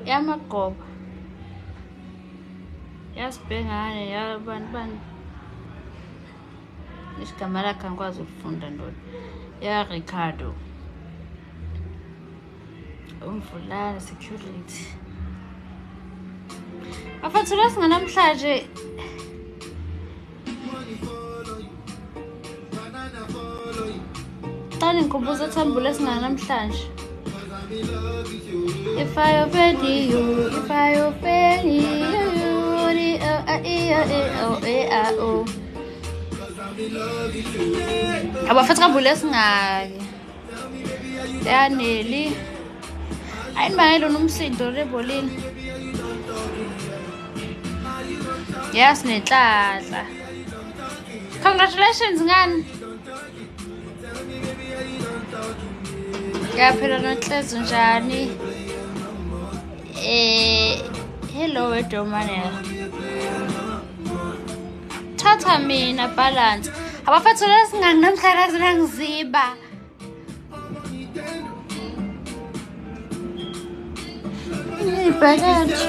Yamagoba yasibhengane yabani isigama lakhe angikwazi ukufunda ndoda Ricardo umvulane security afathu lasinganamhlanje qani ngikhumbuza thambula singanamhlanje. If I offend you, if I offend you, abafethu kambule singake yaneli ayinibangelo nomsindo lebolini yasinenhlanhla. Congratulations ngani yaphela noNhlezo njani? Hello wedomanela thatha mina balance abafethu lesingani namhlanje nangiziba balance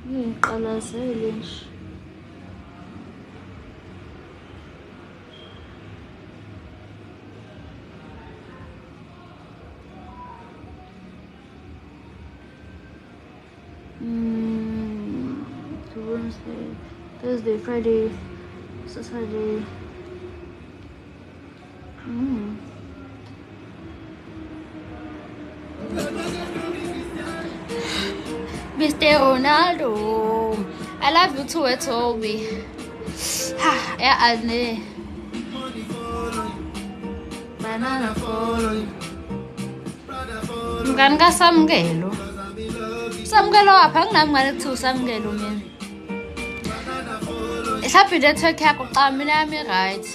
ngiqalazele nje. Wednesday, Thursday, Friday, Saturday. Mr. Ronaldo, I love you too, Toby. Yeah, Adne. Banana fall. Mganga samgelo. Samgelo apha nginamngane kuthiwa samgelo mina. Mhlawumbe network yakho xa mina yami right.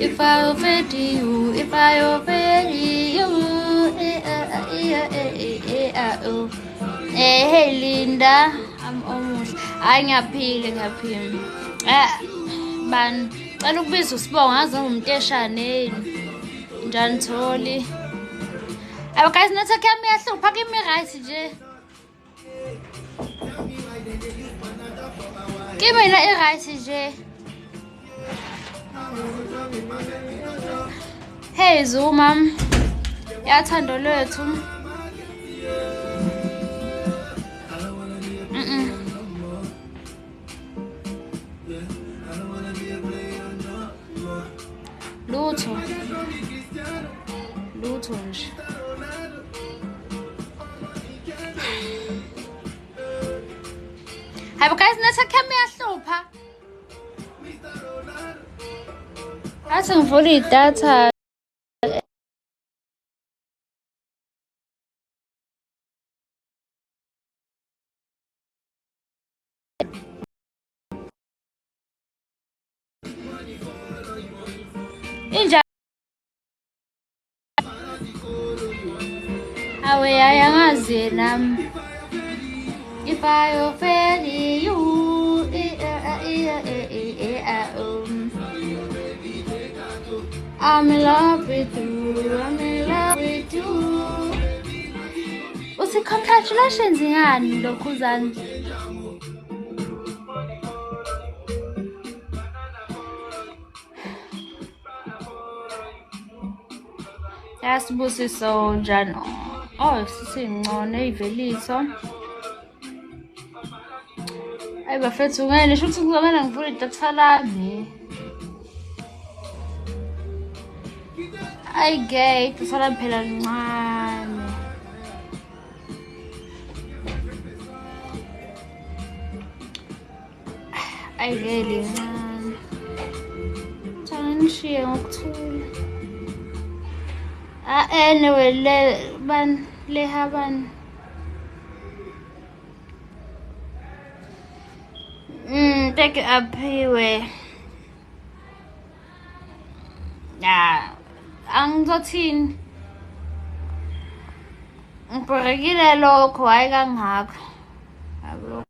If I offend you, if I offend you, hey Linda, I'm almost. Hayi ngiyaphila. Ban cela ukubiza usibonga ngaze ngumteshane njani Tholi. Aba guys network yami yahlupha kimi right nje. Kimi na right nje. Hey Zuma, yathando lethu. Lutho nje. Hayi guys network yami yahlupha. Athi ngivula idatha. Inja awe ayangazi nami. If I offend you, I'm in love with you, I'm in love with you. Usi congratulations ngani lokhuzana. Yasibusiso njani? Oh, sisingcono iveliso. Ayi bafethu ngene shuthi kuzomela ngivule idatha lami. ayigate usala phela ncane. Ayigeli ncane. Ngishiye ngokuthula. Anyway lehabani. Take aphiwe. Angizothini. Ngibhekile lokho hayi kangakho. Yabo.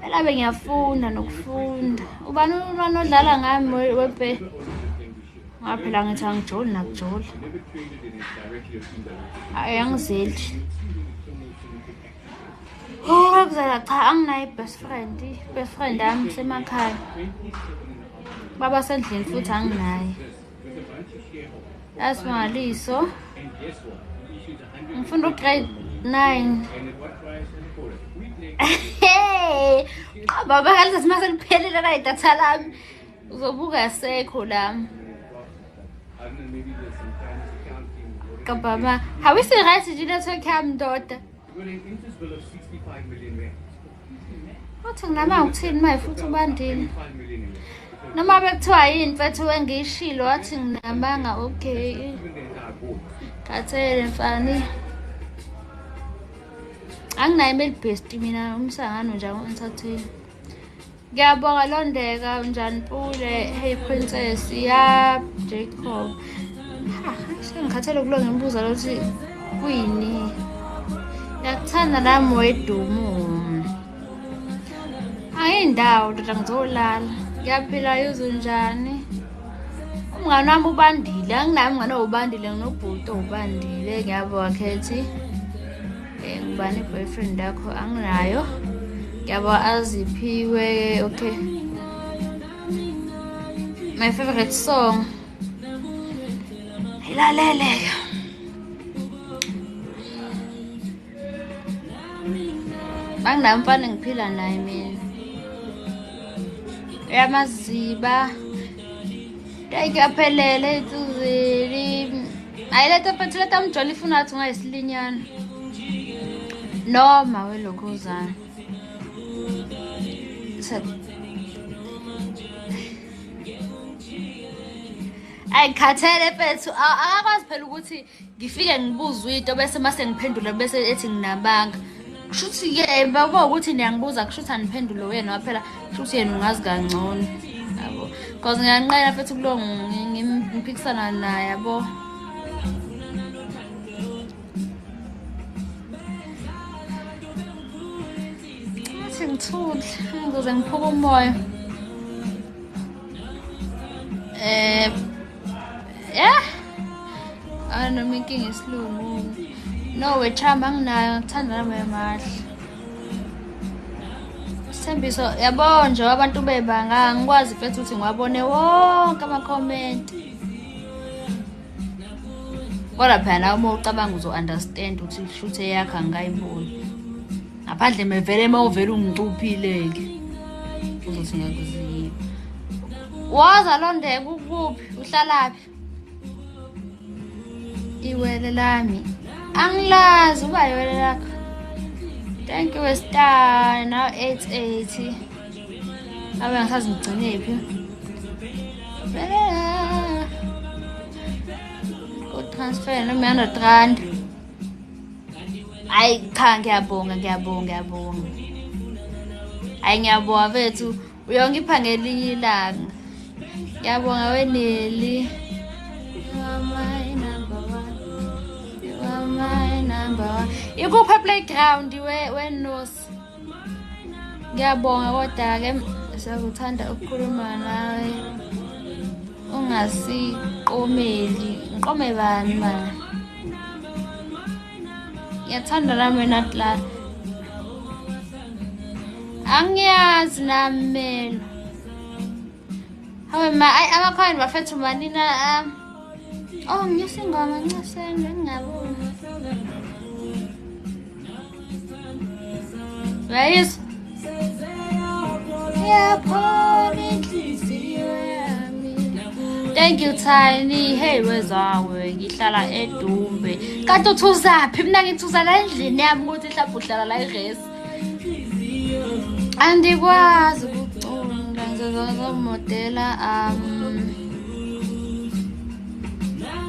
Phela ngiyafunda nokufunda. Ubani umntwana odlala ngami webhe. Ngaphela ngithi angijoli nakujoli. Ayangizeli. Kuzela cha anginayo best friend. Best friend yami semakhaya. Baba sendlini futhi anginayo. Yasimangaliso. Ngifunda grade 9. Hey! Baba kalisa simase liphelile la idatha lami. Uzobuka yasekho lami. Kababa, how is the right to network cam daughter? Wathi nginama ukuthini manje futhi ubandile. Noma bekuthiwa yini mfethu engishilo wathi nginamanga okay. Kathele mfani. Anginayo mail best mina umsangano nje entertain. Ngiyabonga Londeka unjani Mpule, hey princess ya Jacob. Sengikhathele kulona ngibuza lokuthi kuyini. Yakuthanda nami wedumo. Ayindawo ndoda ngizolala. Ngiyaphila yuzunjani. Umngane wami ubandile, anginami ngane ubandile nginobhuto ubandile ngiyabonga Khethi. Ngubani boyfriend yakho anginayo. Ngiyabonga aziphiwe okay. My favorite song. Ilalele. Banginamfana ngiphila naye mina. Yamaziba. Ayikaphelele itsuzeli. Ayileta phetheleta amjoli ifuna athi ngayisilinyana. Noma welokhuzana. Ayikhathele mfethu akakwazi phela ukuthi ngifike ngibuze into bese mase ngiphendula bese ethi nginabanga. Kushuthi ke baba ukuthi niyangibuza kushuthi aniphendule wena phela kushuthi yena ungazi kangcono. Yabo. Because ngiyanqena mfethu kulo ngiphikisana naye yabo. Ngithule ngizoze ngiphuke umoya. Noma inkinga isilungu. No wechama anginayo ngithanda nami yamahla. Sithembiso yabo nje abantu bebanga ngikwazi mfethu ukuthi ngiwabone wonke ama comment. Kodwa phela uma ucabanga uzo understand ukuthi shuthe yakhe angayiboni. Ngaphandle mevele mawuvela ungicuphileke. Uzothi ngiyakuziva. Waza Londeka ukuphi? Uhlalaphi? Iwele lami. Angilazi uba iwele lakho. Thank you Star now 880. Abe ngisazi ngigcine phi. Go transfer no 100 rand. Ay cha ngiyabonga. Ay ngiyabonga bethu uyongipha ngelinye ilanga. Ngiyabonga weneli. Ikupha playground weNosi. Ngiyabonga kodwa ke siyakuthanda ukukhuluma nawe. Ungasiqomeli. Ngiqome bani manje? Ngiyathanda nami natla. Angiyazi nami. Hawe amakhaya bafethu manina ngiyisingoma ncasene ngingaboni. Guys. Thank you Tiny. Hey wezawe ngihlala eDumbe. Kanti uthuzaphi? Mina ngithuza la endlini yami ukuthi mhlawumbe uhlala la eResi. Andikwazi ukucunda ngizomodela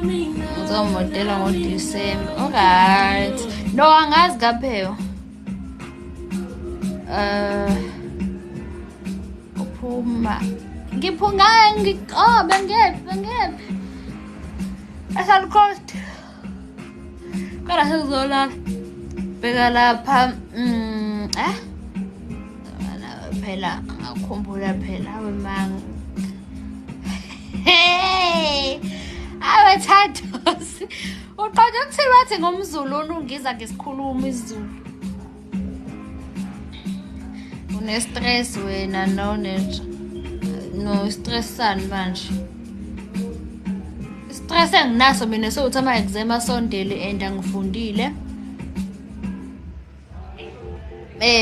ngizomodela ngoDisemba. Alright. No angazi kapheyo. Uphuma. Ngiphunga bengephi. Asal cost. Kala sezolala. Beka lapha phela ngakhumbula phela wemanga. Hey! Awethathosi. Uqonda ukuthi bathi ngomZulu ungiza ngesikhuluma isiZulu. Une stress wena no stressani manje. Stress enginaso mina sokuthi ama exam asondele and angifundile.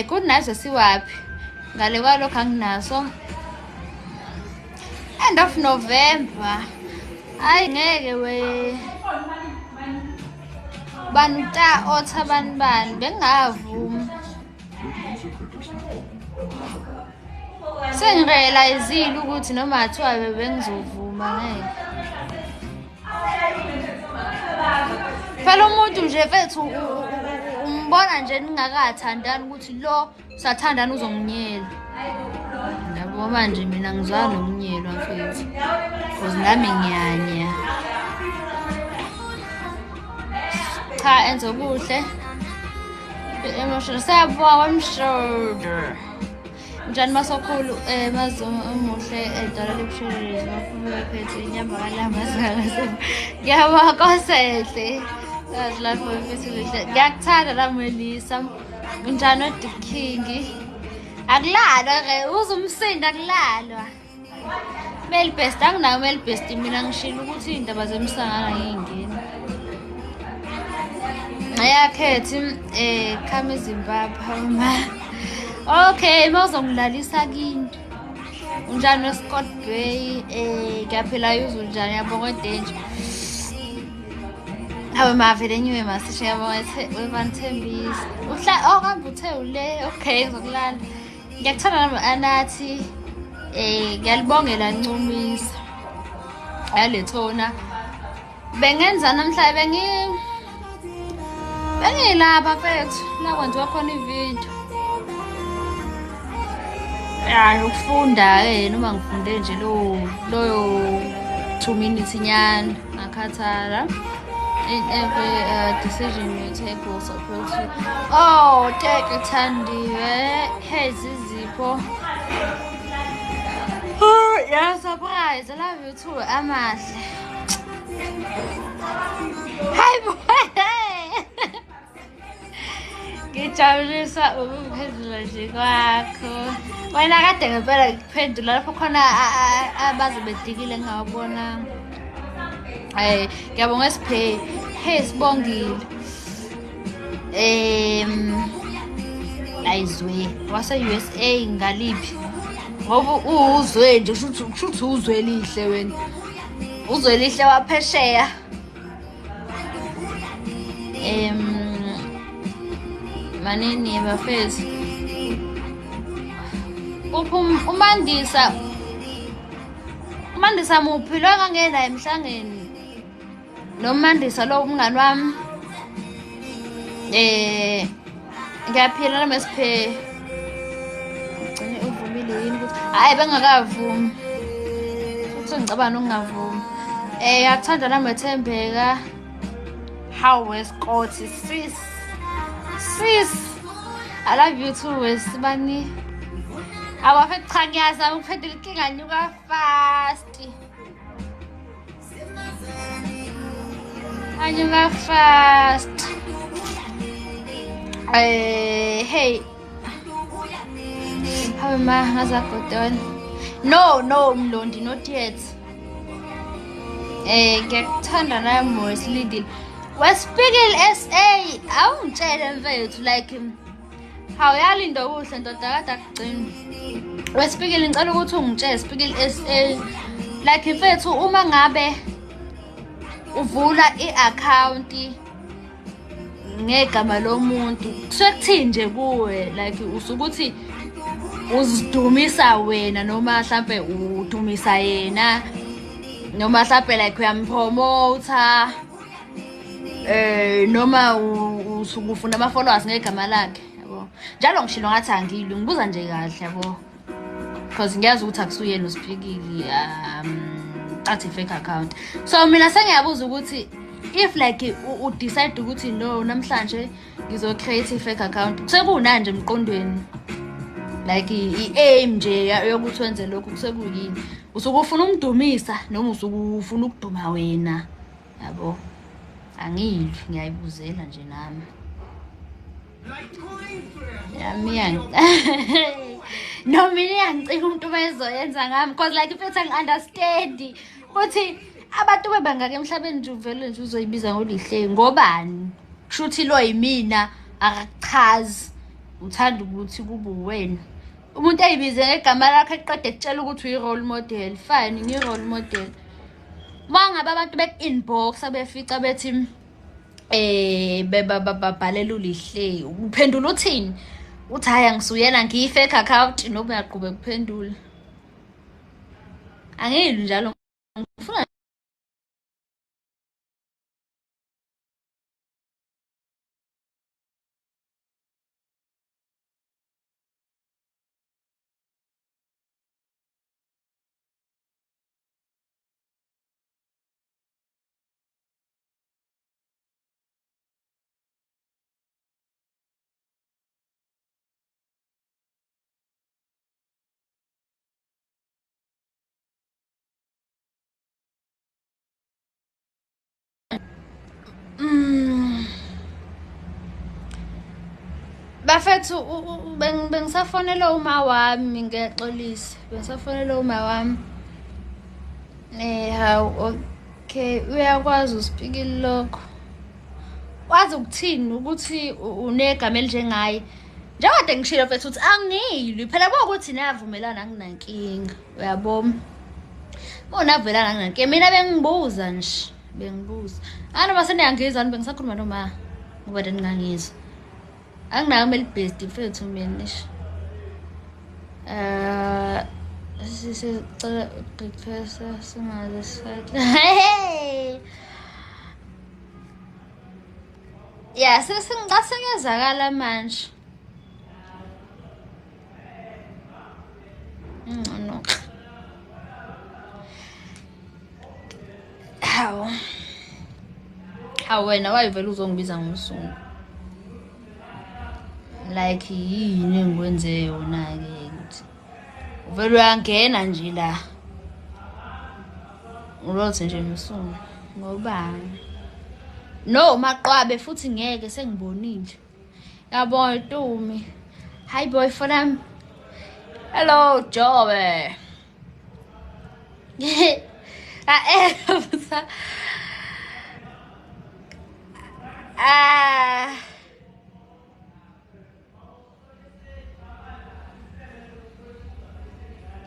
Kunazo siwapi? Ngale kwalokho anginaso. End of November. Hayi ngeke we. Banuta otha bani bengavuma. Sengirealizile ukuthi noma athiwa bengizovuma ngeke. Phela umuntu nje mfethu umbona nje ningakathandani ukuthi lo sathandana uzonginyela. Ngabo manje mina ngizwana nokunyelwa mfethu. Because nami ngiyanya. Cha enzo kuhle. Emotional sayabonga wemshoulder. Njani masokhulu mazo umuhle edala lebushelezi bafuna phethe inyamba kalama ngiyabonga kosehle life mfethu lihle ngiyakuthanda la Melisa njani oDiking akulalwa ke uzumsinda akulalwa Melbest anginayo Melbest mina ngishilo ukuthi indaba zemsangana ngiyingena ayakhethi khame eZimbabwe Okay, mawuzongilalisa kini. Unjani weScott Bay? Ngiyaphila yuzu njani yabonga Danger. Awe mavele nyiwe masishe yabonga webanthembisa. Kambe uthe ule. Okay, ngizokulala. Ngiyakuthanda anathi ngiyalibongela Ncumisa. Ayalethona. Bengenza namhlanje bengilapha mfethu. Nakwenziwa khona ivideo. Ukufunda noma ngifunde nje loyo 2 minutes nyana ngakhathala in every decision you take will support you. Take Thandiwe hey Zizipho. Yeah, surprise. I love you too. Amahle. Hi boy. Ngijabulisa ukuphendula nje kwakho. Wena kade ngempela ngiphendula lapho khona abaze bedikile ngawabona. Ngiyabonga Siphe. Hey Sibongile. Ayizwe wase USA ngaliphi? Ngoba uzwe nje ushuthi uzwe lihle wena. Uzwe lihle waphesheya. Manini bafezi. Umandisa muphi lo ngangena emhlangeni. Nomandisa lo umngani wami. Ngiyaphila nami Siphe. Ugcine uvumile yini ukuthi hayi bengakavumi. Futhi ngicabana ungavumi. Yakuthanda nami ethembeka. How was Scott sis? I love you too Wesibani. Awafethu cha ngiyazama ukuphendula inkinga nyuka fast. Anyuka fast. Hey. How am I? How's that going? No, Mlondi, not yet. Ngiyakuthanda nami Wesley. Wespigel SA. Awungitshele mfethu like hawu yalinda kuhle ndoda kade akugcina. Wespigel ngicela ukuthi ungitshele Spigel SA like mfethu uma ngabe uvula i-account ngegama lomuntu kusuke kuthini nje kuwe, like usukuthi uzidumisa wena noma mhlambe udumisa yena noma mhlambe like uyampromota noma usukufuna ama-followers ngegama lakhe, yabo. Njalo ngishilo ngathi angilwi, ngibuza nje kahle, yabo, because ngiyazi ukuthi akusuyena uSiphikile athi fake account. So mina sengiyabuza ukuthi if like udecide ukuthi no, namhlanje ngizo-create i-fake account, kusekunanje emqondweni, like i-aim nje yokuthi wenze lokhu kusekuyini? Usuke ufuna umdumisa noma usuke ufuna ukuduma wena, yabo? Angilwi, ngiyayibuzela nje nami. No, mina iyangicika umuntu bezoyenza ngami, because like if angi-understand ukuthi abantu bebangaka emhlabeni nje uvele nje uzoyibiza ngolihle ngobani? Kushuthi lo yimina, akachazi, uthanda ukuthi kube uwena. Umuntu ayibize ngegama lakhe eqede ekutshela ukuthi uyi-role model, fine, ngiyi-role model. Mangabe abantu beku-inbox abefica bethi babhalela ulihle, uphendula uthini? Uthi hayi angisuyena, ngiyi-fake account, noma uyaqhubeka uphendula? Angilwi njalo, ngifuna bafethu bengisafonela uma wami, ngiyaxolisa, bengisafonela uma wami. Hawu, okay, uyakwazi uSiphikile lokho? Wazi ukuthini ukuthi unegama elinjengaye? Njengade ngishilo mfethu ukuthi angilwi, phela ukuthi navumelana anginankinga, uyabona? Navumelana anginankinga, mina bengibuza nje, bengibuza. Noma seniyangizwa, bengisakhuluma noma ngoba ningangizwa. Anginayo kumele best mfethu mina nje. Sicela request singaze site. Hey. Yeah, sengiyazakala manje. No. Hawu wena wayivela uzongibiza ngomsungu. Like yini engikwenze yona ke ukuthi uvela uyangena nje la ulothi nje msungu ngoba no maqwabe futhi ngeke sengibonile, yabo Tumi. Hi boyfriend, hello Jobe.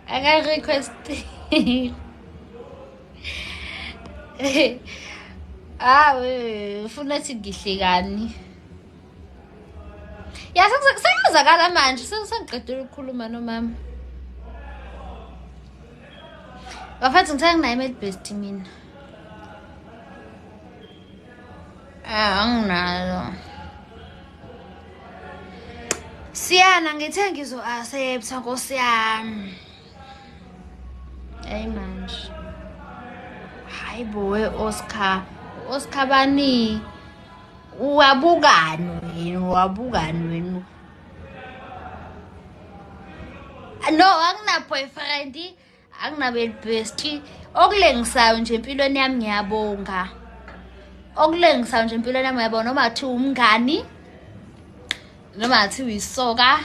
I got request. Ufuna ukuthi ngihlekani? Ya sengizakala manje, sengiqedile ukukhuluma nomama. Bafethu ngithanda nginayo imali best mina. Anginalo. Siyana ngithe ngizo-accept Nkosi yami. Hey manje. Hayi boy Oscar bani? Uwabukani wena? No, angina boyfriend, anginabe bestie. Okulengisayo nje empilweni yami ngiyabonga. Okulengisayo nje empilweni yami ngiyabonga, noma athi umngani, noma athi uyisoka.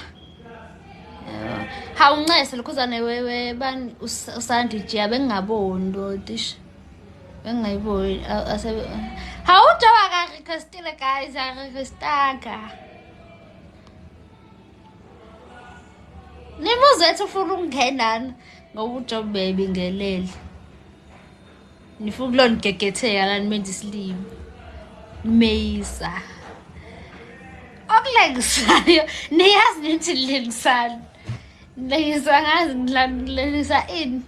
Hawuncese lokhuzane wewe bani usandi nje abengingaboni ndotish. Bengingayiboni hawujowa ka requestile guys, a requestaka. Nimuze ethi ufuna ukungena ngoba uJob baby ngelele. nifuna ukulongegetheka la nimenza isilimo meyisa okulengisayo niyazi nithi nilengisana lengisa ngazi ngilengisa ini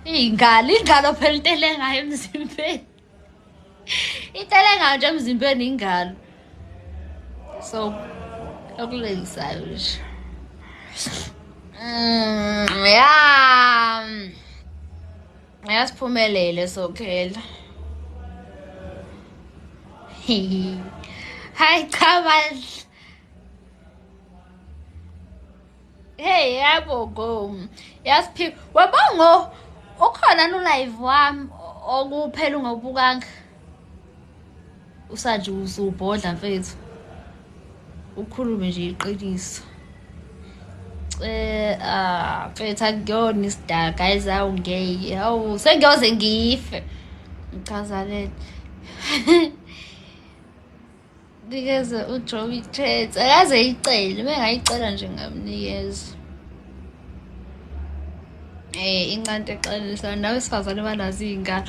ingalo phela into elengayo emzimbeni into elengayo nje emzimbeni ingalo so okulengisayo nje yasiphumelele sokhela hayi cha bandla hey yabo go yasiphi wabongo ukhona no live wami okuphela ungabukanga usanje usubhodla mfethu ukhulume nje iqiniso mfethu akuyona isidaka ezawungeye hawu sengiyoze ngife ngichazalele nikeze uJoey Trends akaze yicele mengayicela nje ngamnikeza incante exelisa nawe sifazane banazi ingane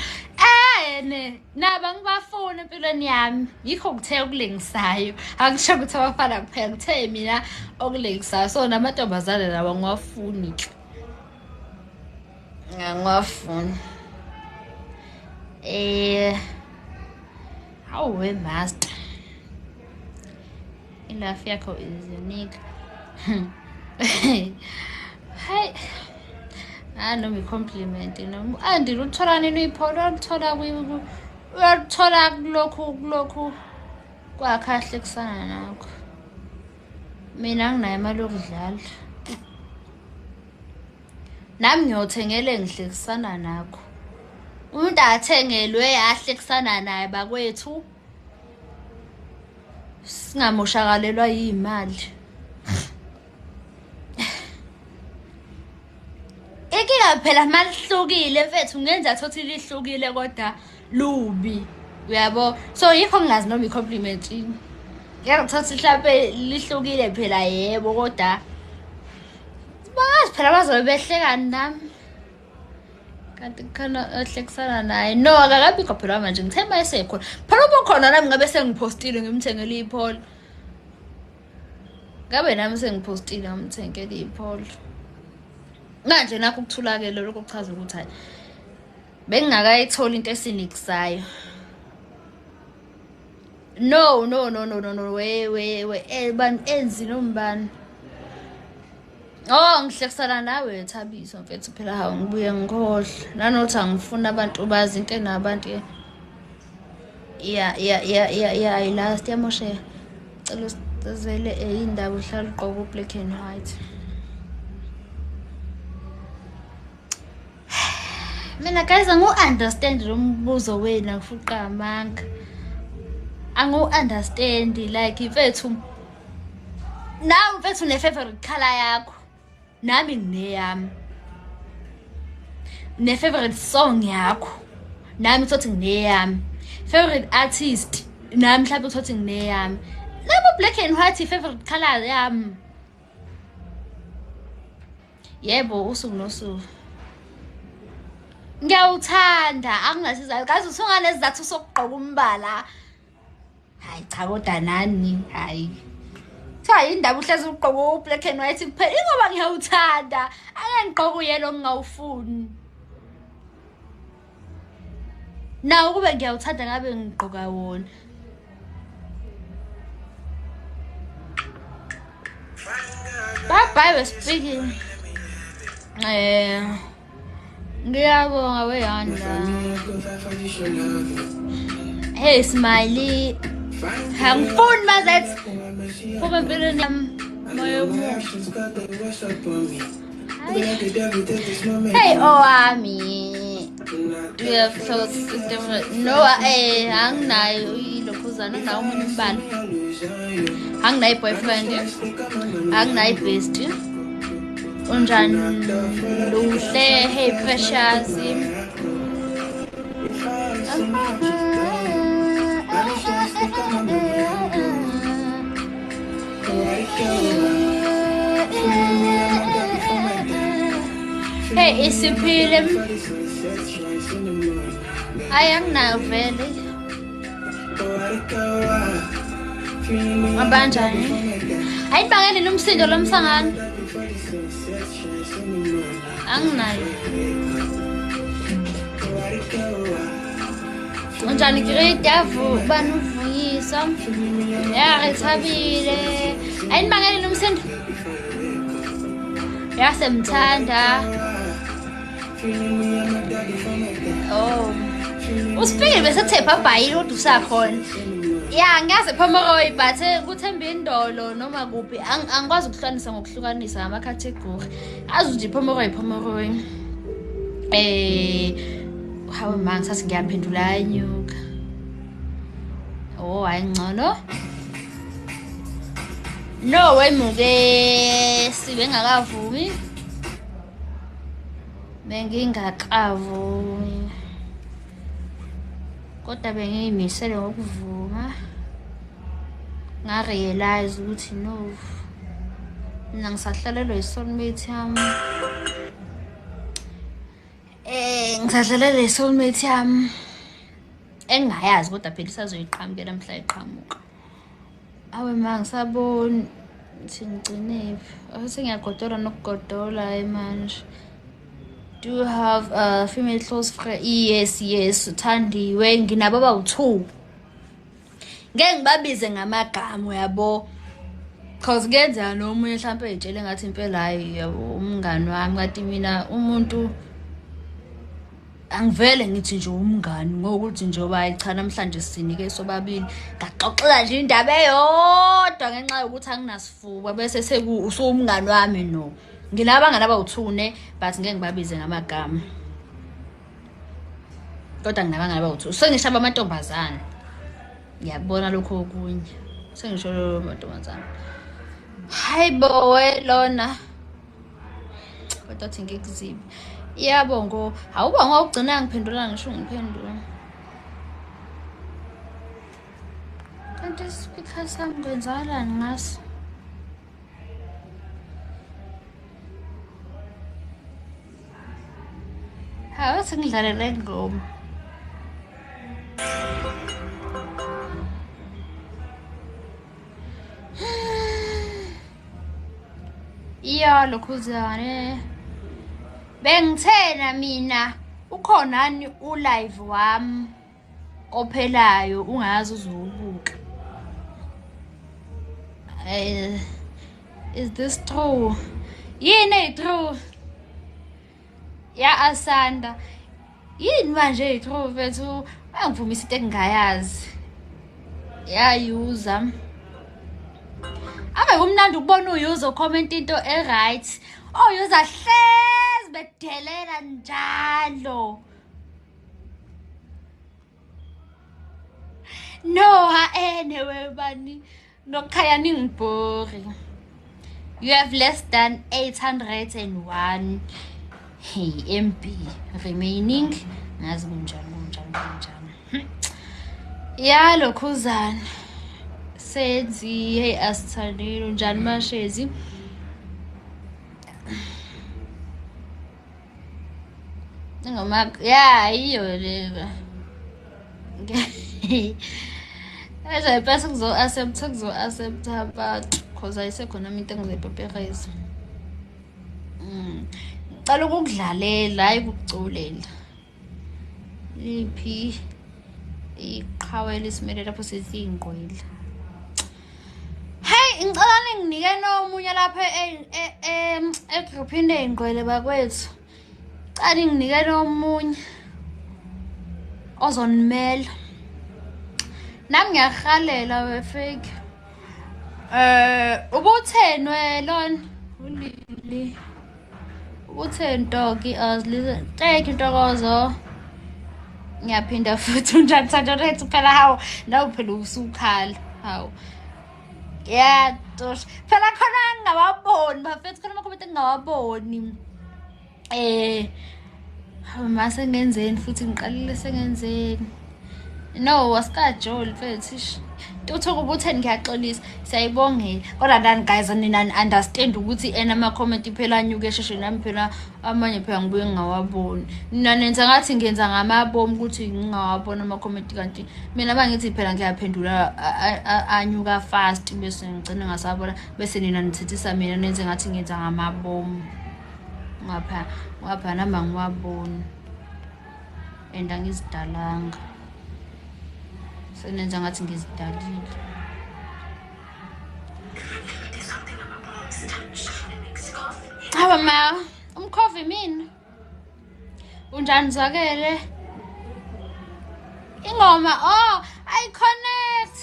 ne naba ngibafuna empilweni yami yikho kuthe okulengisayo angisho ukuthi abafana kuphela kuthe mina okulengisayo so namantombazane lawa ngiwafuni ke ngiwafuni hawe master ilife yakho is unique hey noma i-compliment noma andile uthola nini uyiphola uyathola kulokhu kwakhahle kusana nakho mina anginayo imali yokudlala nami ngiyothengele ngihlekisana nakho umuntu athengelwe ahlekisana naye bakwethu singamoshakalelwa yimali inkinga phela malihlukile mfethu ngenza thothi lihlukile kodwa lubi uyabo so yikho ngingazi noma i-compliment ngiyakuthothi mhlawumbe lihlukile phela yebo kodwa bazi phela bazobe behlekani nami kanti khona ahlekisana naye no akakabikho phela manje ngithemba esekhona phela ubukhona nami ngabe sengipostile ngimthengele ipholo ngabe nami sengipostile ngimthengele ipholo manje nakho ukuthulakele lokho kuchaza ukuthi hayi bengingakayithola into esinikisayo no we enzini umbani ngihlekisana nawe Thabiso mfethu phela hawu ngibuye ngikhohle nanothi angifuna abantu bazi into enabantu I last yamoshe cela usizele indaba uhlala uqoka u-black and white mina guys angu-understand lo mbuzo wenu akufuqa amanga angu-understand like mfethu nawe mfethu ne-favorite color yakho nami ngineyami ne-favorite song yakho nami thothi ngineyami favorite artist nami mhlawumbe thothi ngineyami nabo black and white i-favorite color yami yebo usuku nosuku ngiyawuthanda anginasiza kazi usunganezizathu sokugqoka umbala hayi cha kodwa nani hayi cha indaba uhlezi ugqoka u-black and white kuphela ingoba ngiyawuthanda angangigqoka uyelo ngingawufuni nawo kube ngiyawuthanda ngabe ngigqoka wona bye we're speaking ngiyabonga weyanda hey Smiley hangifuni mazethu kuba empilweni yami moyo hey owami do you have thoughts no anginayo ilokhuzana nawo umunye umbala anginayo boyfriend anginayo bestie unjani luhle hey precious hey isiphile Hayi anginayo vele. Abanjani? Ayibangene nomsindo lomsangano. Anginayo. Unjani grade yavu banuvuyisa. Ya rethabile. Ayibangene nomsindo. Yasemthanda. Oh. Usifike bese thepha bhayile kodwa usakhona. Ya ngaze Pomeroy but kuthemba indolo noma kuphi angikwazi ukuhlukanisa ngokuhlukanisa ama category. Azu nje Pomeroy. Hawe manje sathi ngiyaphendula anyuka. Oh ayingcono. No wemuke sibe ngakavumi. Bengingakavumi. Kodwa bengiyimisele ngokuvuma. Ngarealize ukuthi no. Mina ngisahlalelwa isoulmate yami. Ngisahlalelwa isoulmate yami. Engayazi kodwa phela isazoyiqhamukela mhla iqhamuka. Awe manje ngisabona ukuthi ngigcine awuse ngiyagodola nokugodola manje. Do you have a female close friend? Yes, uthandiwe nginabo abawu2. Ngeke ngibabize ngamagama yabo. Cause kuyenzeka nomunye mhlawumbe etshele ngathi impela hayi yabo umngani wami ngathi mina umuntu angivele ngithi nje umngani ngokuthi njoba cha namhlanje sinike sobabili ngaxoxela nje indaba eyodwa ngenxa yokuthi anginasifuba bese usumngani wami no. Nginabangani abawu2 but ngeke ngibabize ngamagama. Kodwa nginabangani abawu2. Sengishaba amantombazana. Ngiyabona lokho okunye. Sengisho amantombazana. Hayibo welona. Kodwa thi ngikuzibi. Yabo ngo awuba ngokugcina ngiphendula ngisho ngiphendula. Kanti speaker sami kwenzalani ngaso? Hawu sengidlalela ingoma. Iya lokhuzane. Bengithena mina ukhonani ulive wami ophelayo ungazi uzobuka. Is this true? Yini true? Ya Asanda. Yini manje true vethu angivumisa into engingayazi. Yayuza. Ave kumnandi ukubona uyuza comment into right. Uyuza hlezi bedelela njalo. No, anyway bani nokhaya ningibhori. You have less than 801 MB remaining. Ngazi kunjani. Ya lokhuzana. Senzi hey asithandile njani mashezi. Ngoma ya iyo leba. Eza ipasa kuzo accept but cause ayisekhona into engizepepereza. Qala ukudlalela hayi ukuculela. Liphi iqhawela isimele lapho sesingqwila. Hey ngicela ninginike nomunye lapha egroupini eyingqwele bakwethu. Cala nginike nomunye ozonimela. Nami ngiyahalela wefake. Ubuthenwe lona ulili. Ubuthen doggy azli. Take intokozo. Ngiyaphinda futhi unjani Sanjorethu phela hawo nawu phela usukhala hawo. Yeah, Tosh. Phela khona ngingawaboni bafethu khona amakomenti engingawaboni. Mase ngenzeni futhi ngiqalile sengenzeni. No, wasikajoli mfethu. Uthoka ubutheni ngiyaxolisa. Siyayibongela. Kodwa ndani guys nina understand ukuthi ama-comment phela anyuke esheshe nami phela amanye phela ngibuye ngingawaboni. Nina nenza ngathi ngenza ngamabomu ukuthi ngingawabona ama-comment kanti mina bangithi phela ngiyaphendula anyuka fast bese ngigcina ngasabona bese nina nithethisa mina nenze ngathi ngenza ngamabomu. Ngapha namba ngiwaboni. And angizidalanga. Senenza ngathi ngizidalile. Haba ma, umkhovi mina. Unjani zakele? Ingoma, I connect.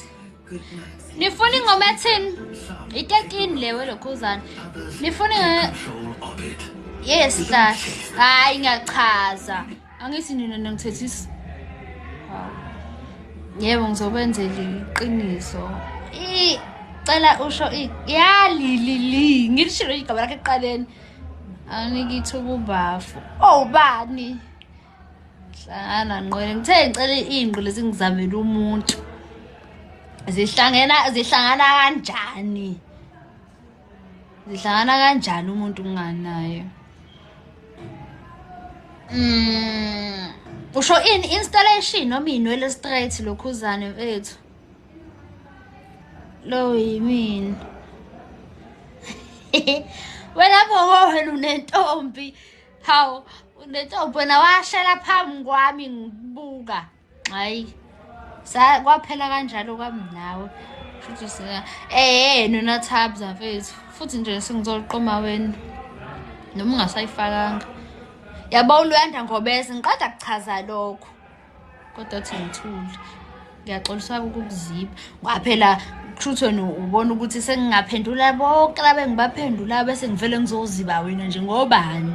Nifuna ingoma ethini? Itekini lewe lokhuzana. Nifuna yes la. Hayi ngiyachaza. Angithi nina ngithethisa. Yebo ngizobenzela iqiniso. Cela usho yalili ngilishilo igaba lakhe eqaleni. Angikithi ukubafu. Bani? Hlangana ngqwele ngithe ngicela ingqo lezi ngizamela umuntu. Zihlangana kanjani? Zihlangana kanjani umuntu unganayo? Usho installation noma inwele straight lokhuzane mfethu. Lo yimini. Wena wena unentombi. Hawu, unentombi wena washela phambi kwami ngibuka. Hayi. Kwaphela kanjalo kwami nawe. Futhi sika nona thabza mfethu. Futhi nje sengizoqoma wena. Noma ungasayifakanga. Yabo uluyanda ngobese ngiqeda kuchaza lokho. Kodwa uthi ngithule. Ngiyaxolisa ukukuzipha. Kwaphela truth wena ubona ukuthi sengingaphendula bonke labe ngibaphendula bese ngivele ngizoziba wena nje ngobani.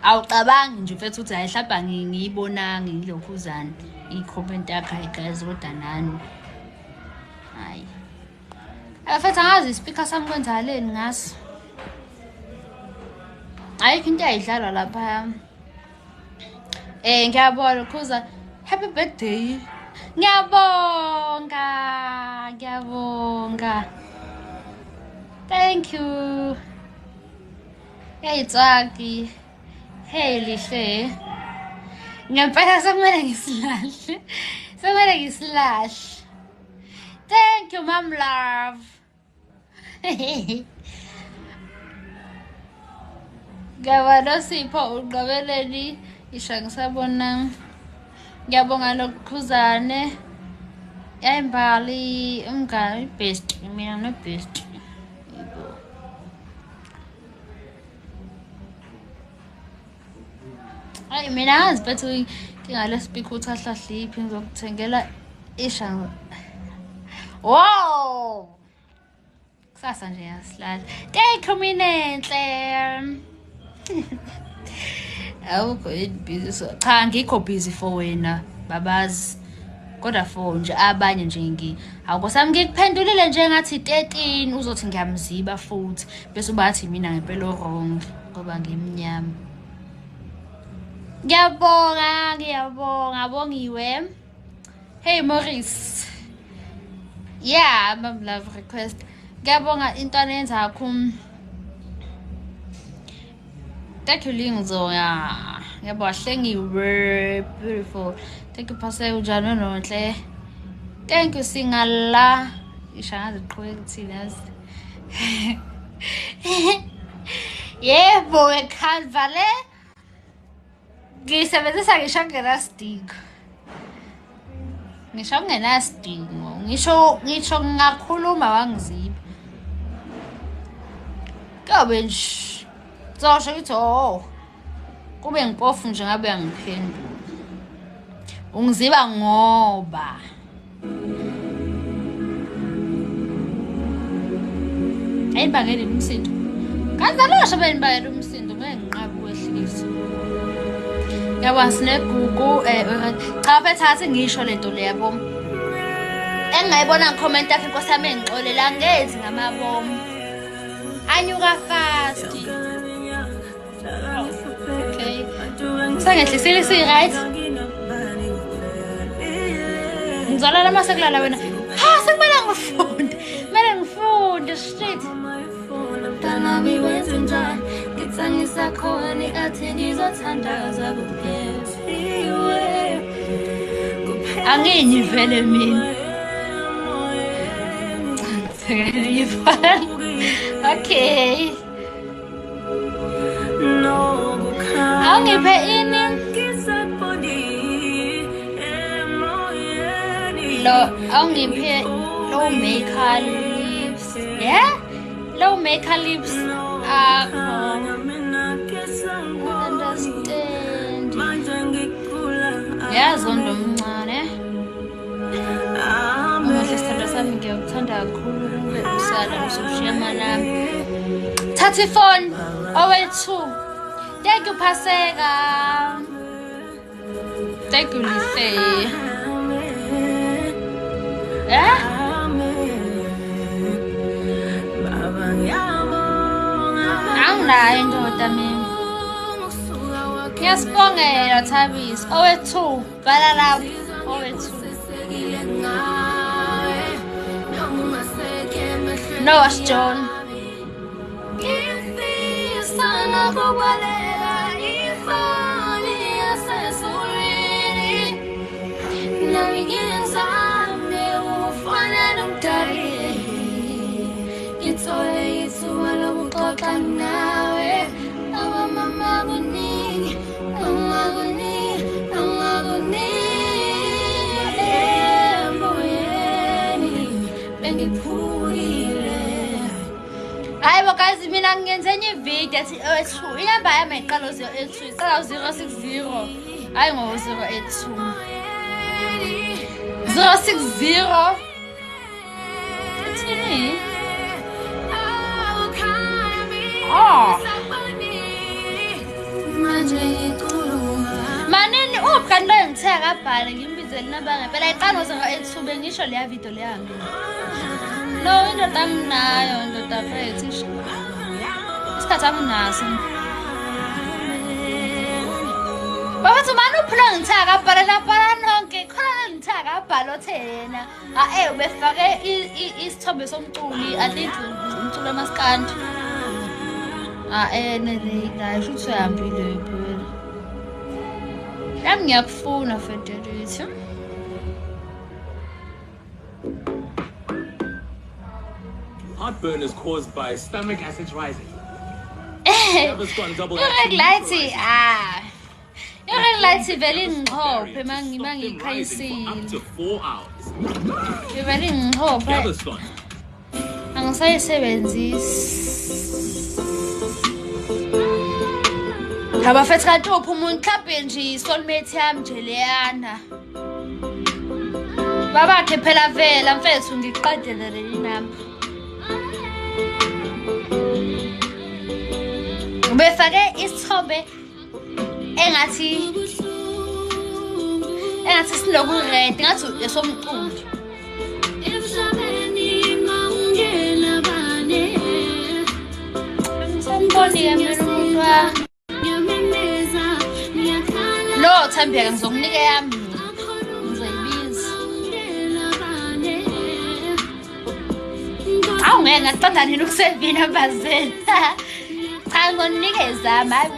Awucabangi nje mfethu uthi ayihlapha ngiyibonanga ilokhuzana i-comment yakhe guys kodwa nani. Hayi. Afethu angazi ispeaker sami kwenzakaleni ngaso. Ayikho into ayidlalwa lapha. Ngiyabona ukhuza happy birthday. Ngiyabonga. Thank you. Hey Tsaki. Hey lihle. Ngempela sekumele ngisilahle. Thank you mom love. Ngiyabona Sipho uqabeleni isha ngisabona. Ngiyabonga lokhuzane. Yayimbali umngane best mina no best. Ay mina ngaziphethe ngale speak uthi ahlahliphi ngizokuthengela isha. Wow! Kusasa nje yasilala. Thank you minenhle. Awukho busy so cha ngikho busy for wena babazi kodwa for nje abanye nje awukosami ngikuphendulile nje ngathi 13 uzothi ngiyamziba futhi bese ubathi mina ngempela wrong ngoba ngimnyama. Ngiyabonga bongiwe. Hey Morris. Yeah, mom love request. Ngiyabonga intwana yenzakho. Thank you Lingzo ya. Yabo hlengiwe beautiful. Thank you Pastor Ujano nonhle. Thank you Singala. Ishangaze iqhubeke kuthina. Yebo eKalvale. Ngisebenzisa ngisho ngena stick. Ngisho ngena stick. Ngisho ngakhuluma wangiziba. Kabe nje Zosho itho kube ngipofu nje ngabe angiphendula. Ungiziba ngoba ayibangele umsindo. Kazalosho benibangele umsindo ngeke ngiqhabe kwehlisa. Yabo sinegugu cha bethathe ngisho lento le yabo. Engayibona ngicomment yakhe Nkosi yami engixolela ngezi ngamabomu. Anyuka fast. Okay. Sangehlisile right? ngizolala mase kulala wena ha sekumele ngifunde straight Tanami wenzenjani ngitsangisa khona athi ngizothandaza kuphela angini vele mina okay awungiphe ini lo awungiphe low maker lips yeah low maker lips understand yazondo mncane sithanda sami ngiyawuthanda kakhulu usala usoshiya manami thatha ifoni owethu thank you Paseka thank you Lise anginayo indoda mina ngiyasibongela Thabisi owethu bhala lapho owethu no was John Hayibo guys mina ngenze enye video ethi 02 inamba yami iqala 082 iqala 060 hayi ngo 082 060 ethini manini ubukani bayongitheka kabhale ngimbizele namba ngempela iqala 082 bengisho leya video leyami no indoda anginayo indoda fethu isikhathi anginaso bafethu mani uphula ngithaka kabhala labhala nonke khona ngithaka kabhala othena ubefake isithombe somculi I think umculi amaskandi neleyi futhi uyahambile phela yami ngiyakufuna Federithi Heartburn is caused by stomach acids rising. You're like very hope, mangi kaisi. Up to 4 hours. You're very hope. The other one. Ang saya sebenzis. Haba fetka top umuntu mhlawumbe nje soulmate yami nje leyana. Baba ke phela vela mfethu ngiqedele leli nami. Ubefake isithombe engathi siloku red ngathi esomqulu Samboni yami umuntu no Thambeka ngizokunika yami ngizoyibiza ngeke ngaqonda nini ukusevina bazela cha ngonikeza mayi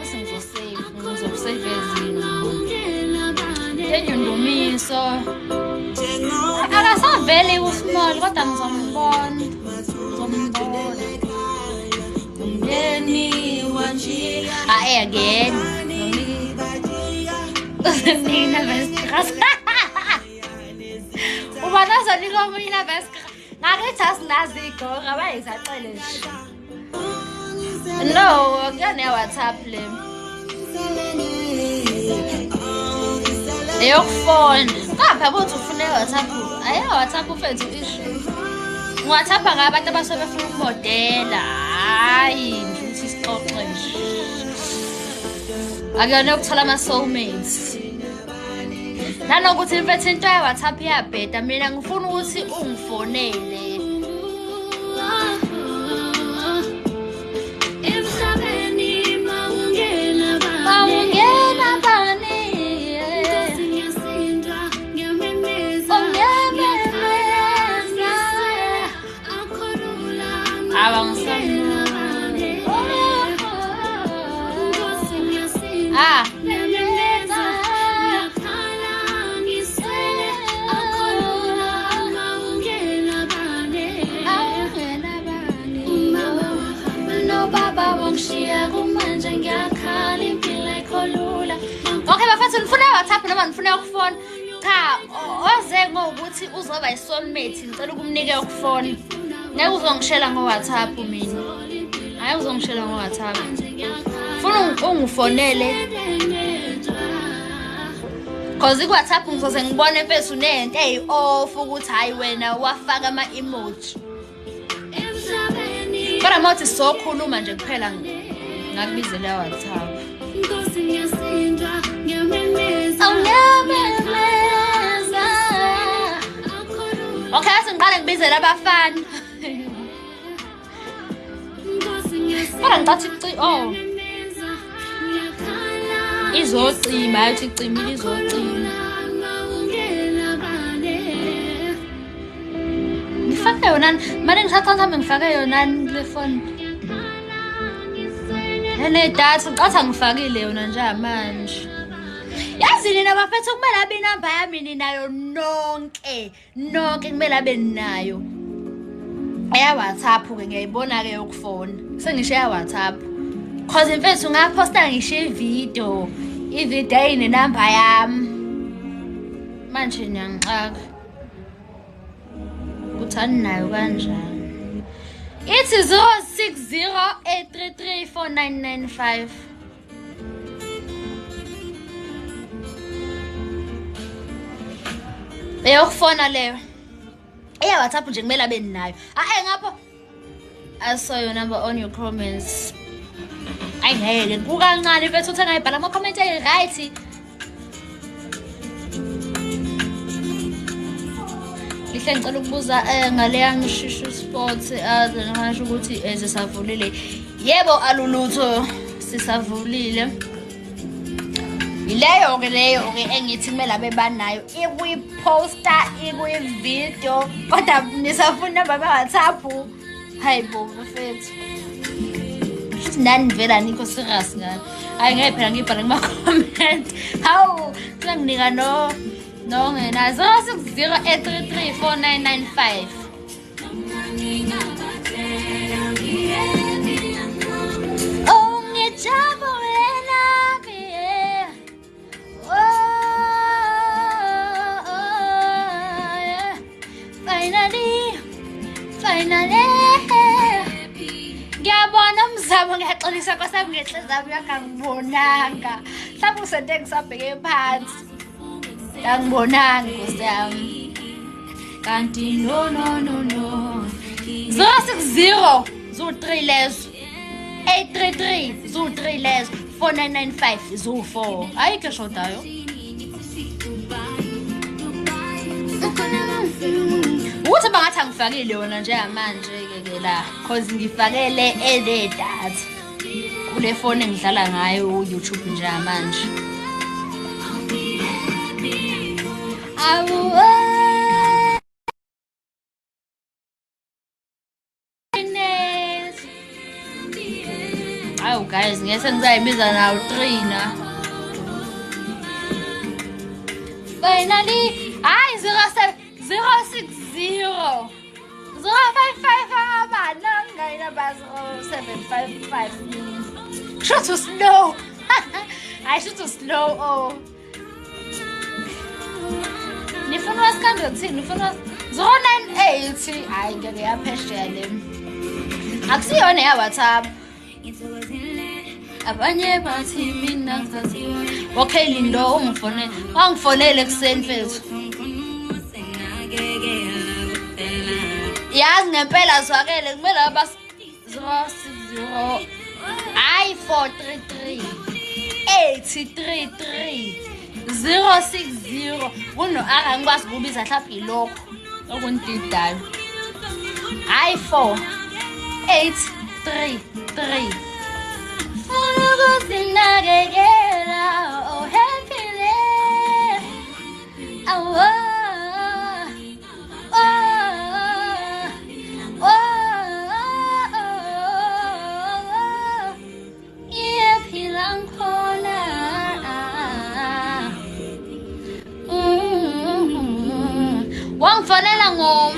ngizosave ezinto endumiso akasaveli usmall kodwa ngizombona Yeni wanji again Nina Vestras Ubanazo niko mina Vestras Ngakithi asinaziko abayizaqele No kuyane WhatsApp le Eyokufona ngapha bothi ufune WhatsApp ayi WhatsApp ufethu issue WhatsApp ngabantu abasobe befuna ukumodela hayi ngithi sixoxe nje akuyona ukuthola ama soulmates nanokuthi mfethu into ya WhatsApp iyabheda mina ngifuna ukuthi ungifonele WhatsApp noma ngifuna ukufona. Cha, oze ngokuthi uzoba isoulmate ngicela ukumnika ukufona. Ngeke uzongishela ngo-WhatsApp mina. Hayi uzongishela ngo-WhatsApp. Funa ungifonele. Cause ku-WhatsApp ngizoze ngibone mfethu unento eyi-off ukuthi hayi wena wafaka ama-emoji. Kodwa mawuthi sokhuluma nje kuphela ngakubizela WhatsApp. Okay, asingiqale ngibizele abafana. Kodwa ngicathi izocima, ayithi icimile izocima. Ngifake yona, manje ngisathatha ngifake yona kule phone. Nedatha ngicathi ngifakile yona nje manje. Yazi nina bafethu kumele abe inamba yami ninayo nonke kumele abe ninayo. Eya WhatsApp ke ngiyayibona ke yokufona. Sengisho ya WhatsApp. Cause mfethu ngaposta ngisho ivideo ayinenamba yami. Manje ngiyangixaka. Kuthani nayo kanjani? Ithi 0608334995. Eyokufona leyo. Eya WhatsApp nje kumele abe ninayo. Ngapho. I saw your number on your comments. Ngeke kukancane mfethu uthe ngayibhala ama-comment right. Lihle ngicela ukubuza ngaleya ngishisho sports ngisho ukuthi sisavulile. Yebo alulutho sisavulile. Leyo ke engithi kumele abe banayo ikuyi-poster ikuyi-video kodwa nisafuna baba WhatsApp. Hayibo mfethu. Nani vela nikho serious ngani? Hayi ngeke phela ngibhala kuma-comment. Hawu senginika no ngena 0608334995. Oh ngijabulela ke. Finally. Ngiyabona umzamo ngiyaxolisa kwasami ngenhliziyo yami yakangibonanga. Mhlawumbe usente ngisabheke phansi. Angibonanga Nkosi yami. Kanti no. 060 zo3 lezo. 833 zo3 lezo. 4995 zo4. Ayikho shodayo. Uthi bangathi angifakile yona nje manje ke la cause ngifakele edatha kule phone engidlala ngayo YouTube nje manje. Awu guys ngeke ngizayibiza nawo 3 na. Finally, 060 055 755. Should to slow. I should to slow. Oh. Nifuna wasikanda thini? Nifuna 098. Hayi ngeke yaphesheya le. Akusiyona ya WhatsApp. Abanye bathi mina ngizaziwa. Okay Lindo ungifonele. Wangifonele kuseni mfethu. Yazi ngempela zwakele kumele aba 060 433 833 060 kuno ngikwazi ukubiza mhlawumbe ilokho okundidayo 4 833 Funukusinakekela oh happily Wangfanela ngom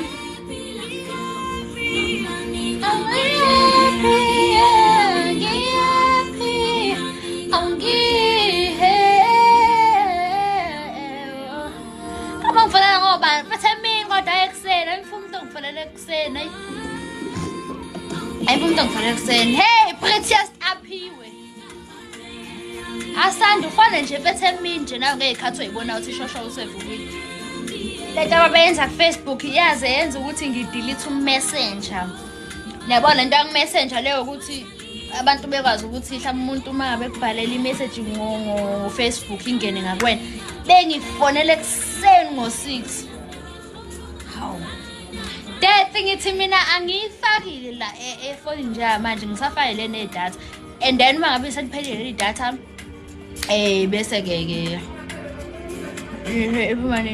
umuntu ongifonela ekuseni. Hey, Precious aphiwe. Asanda ufana nje bethe emini nje nawe ngekhathi uyibona ukuthi ishosho usevukile. Lento abayenza ku Facebook yaze yenza ukuthi ngidelete uMessenger. Yabona lento yangu-Messenger leyo ukuthi abantu bekwazi ukuthi mhlawumbe umuntu uma ngabe kubhalela imessage ngo Facebook ingene ngakwena. Bengifonele ekuseni ngo-6. Hawu. Dethi ngithi mina angiyifakile la efoni nje manje ngisafayele nedatha. And then uma ngabe seliphelile idatha bese ke iphumane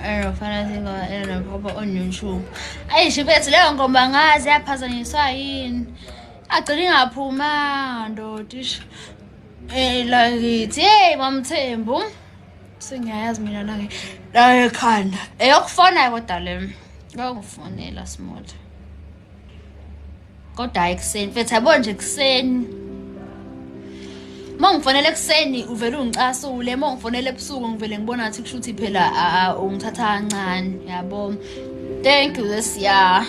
enofana singa enophopa on YouTube. Ayisho bethu leyo ngoma ngazi yaphazanyiswa yini. Agcina ingaphuma ndodisha. La ngithi hey mamthembu. Sengiyazi mina la ekhanda. Eyokufona kodwa le. Ngifonela small. Kodwa ekuseni mfethu yabo nje ekuseni. Mangifonela ekuseni uvela ungicasule, mangifonela ebusuku ngivele ngibona ngathi kusho ukuthi phela ungithatha kancane, yabo. Thank you this year.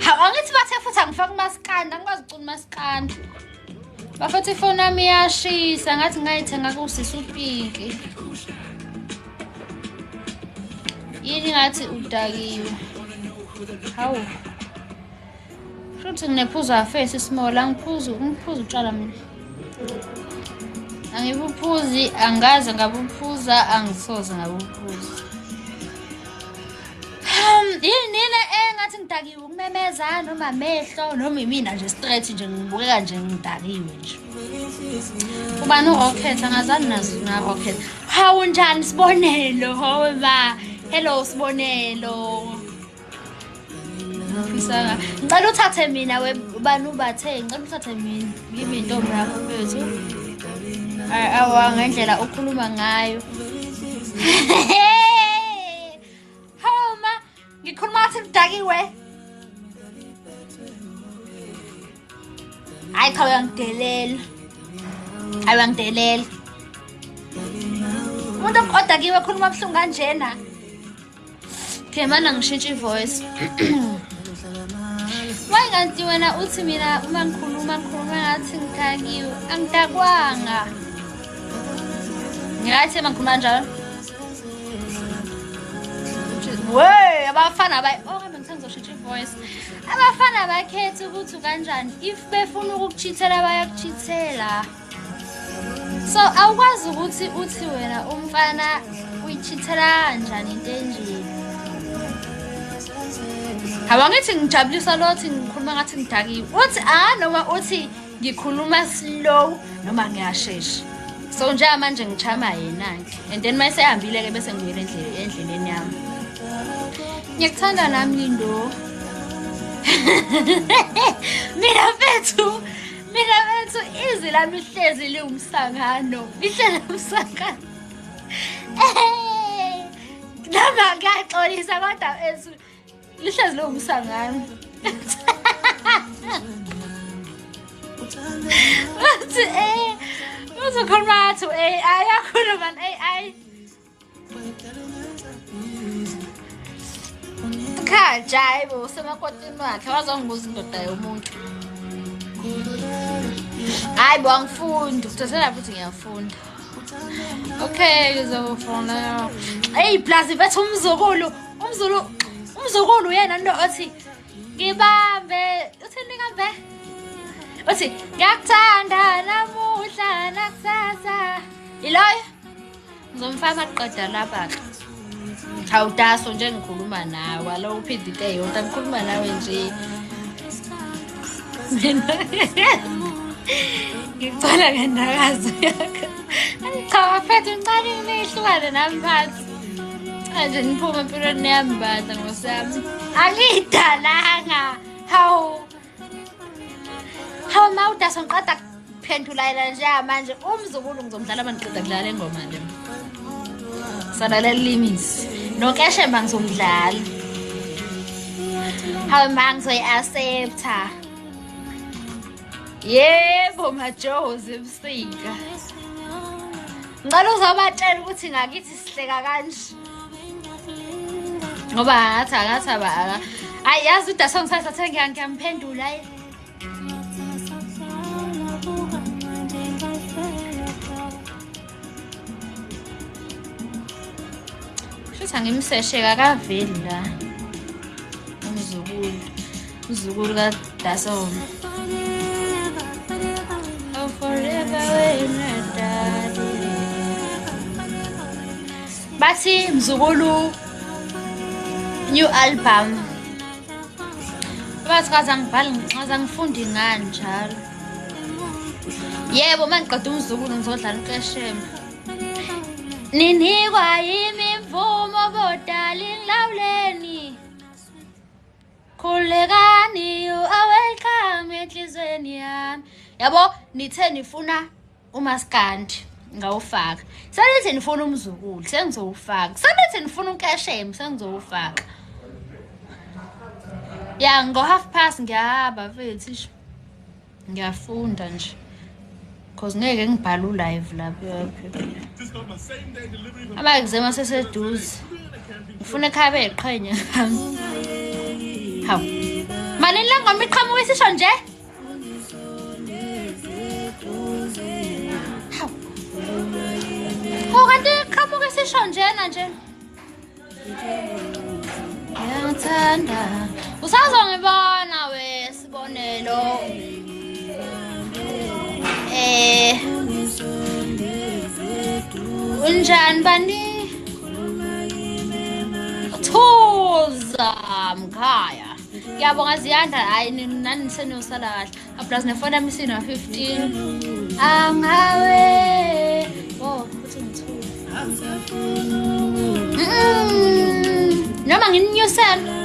Angithi bathe futhi angifaka umaskandi, angikwazi ucula umaskandi. Bafuthi ifoni yami iyashisa ngathi ngayithenga kusisi uPinki. Yini ngathi udakiwe. Hawu. Futhi nginephuza face small ngiphuza utshwala mina. Angibuphuzi angaze ngabuphuza angisoze ngabuphuza. Yini engathi ngidakiwe ukumemeza noma amehlo noma imina nje straight nje ngibukeka nje ngidakiwe nje. Ubani uRocket angazani nazo na Rocket. Hawu njani Sibonelo hoba. Hello Sibonelo. Ngicela uthathe mina ubani ubathe ngicela uthathe mina yimi intombi yakho bethu. Awa ngendlela ukhuluma ngayo. Homa ngikhuluma ngathi ngidakiwe. Hayi cha uyangidelela. Ayangidelela. Umuntu odakiwe khuluma buhlungu kanjena. Okay mana ngishintsha ivoice. Wayengathi wena uthi mina uma ngikhuluma ngathi ngidakiwe angidakwanga. Ngiyathi mangikhuluma njalo. Wey abafana kambe ngithanda ngizoshintsha ivoice. Abafana bakhethe ukuthi kanjani if befuna ukukuchithela bayakuchithela. So awukwazi ukuthi uthi wena umfana uyichithela kanjani into enje. Hawangithi ngijabulisa lothi ngikhuluma ngathi ngidakiwe. Uthi noma uthi ngikhuluma slow noma ngiyashesha. So nje manje ngichama yena ke. And then mayise ehambile ke bese ngiyele endleleni yami. Ngikuthanda nami Lindo. Mina bethu izwi lami lihlezi liwumsangano. Lihlezi umsangano. Nama ngaxolisa kodwa esu lihlezi liwumsangano. Uzokhuluma ngathi AI yakhuluma AI. Khajayibo usemakotini wakhe wazongibuza indoda yomuntu. Hayi bo angifundi ukuthethela futhi ngiyafunda. Okay ngizofuna. Hey plus bethu umzukulu yena ndo othi ngibambe uthini kambe? Uthi ngiyakuthanda namuhla nakusasa. Iloyo ngizomfaka maqeda lapha. Awudaso nje ngikhuluma nawe alo uphindi into eyodwa ngikhuluma nawe nje. Ngicela ngendakazo yakho. Cha waphethe uncane imehlukane nami phansi. Manje niphuma empilweni yami badla ngosami. Angidalanga. Hawu mawudaso ngiqeda kuphendula nje manje umzukulu ngizomdlala mangiqeda kudlala ingoma nje. Sadala limits. Nokeshemba ngizomdlala. Hawu mangizoyi-accepta. Yebo majozi ebusika. Ngicela uzobatshela ukuthi ngakithi sihleka kanje. Ngoba ngathi Hayi yazi uDaso ngisasathe ngiyamphendula Shutha ngimseshe kakaveli la. Umzukulu kaDaso. Oh forever when I die. Bathi mzukulu new album. Bathi ngaze ngifunde ngani njalo. Yebo mangiqeda umzukulu ngizodlala uKeshembe. Ninikwa yimi imvumo bodali ngilawuleni. Khulekani you are welcome enhlizweni yami. Yabo nithe nifuna uMaskandi ngawufaka. Sanithi nifuna umzukulu sengizowufaka. Sanithi nifuna uKeshembe sengizowufaka. Ya ngo half past ngiyahamba mfethu. Ngiyafunda nje. Cause ngeke ngibhale live lapha. Ama exam aseseduze. Ngifuna ekhabe eqhenya. Hawu. Mali la ngoma iqhamuka isisho nje? Hawu. Oh kanti iqhamuka isisho njena nje. Ngiyangithanda. Usazongibona we sibonelo. Unjani bani? Thuza mkhaya. Ngiyabonga Ziyanda hayi nani nisenosala kahle. Aplaus nefona yami isina 15. Angawe. Oh, uthi ngithuka. Noma nginyusela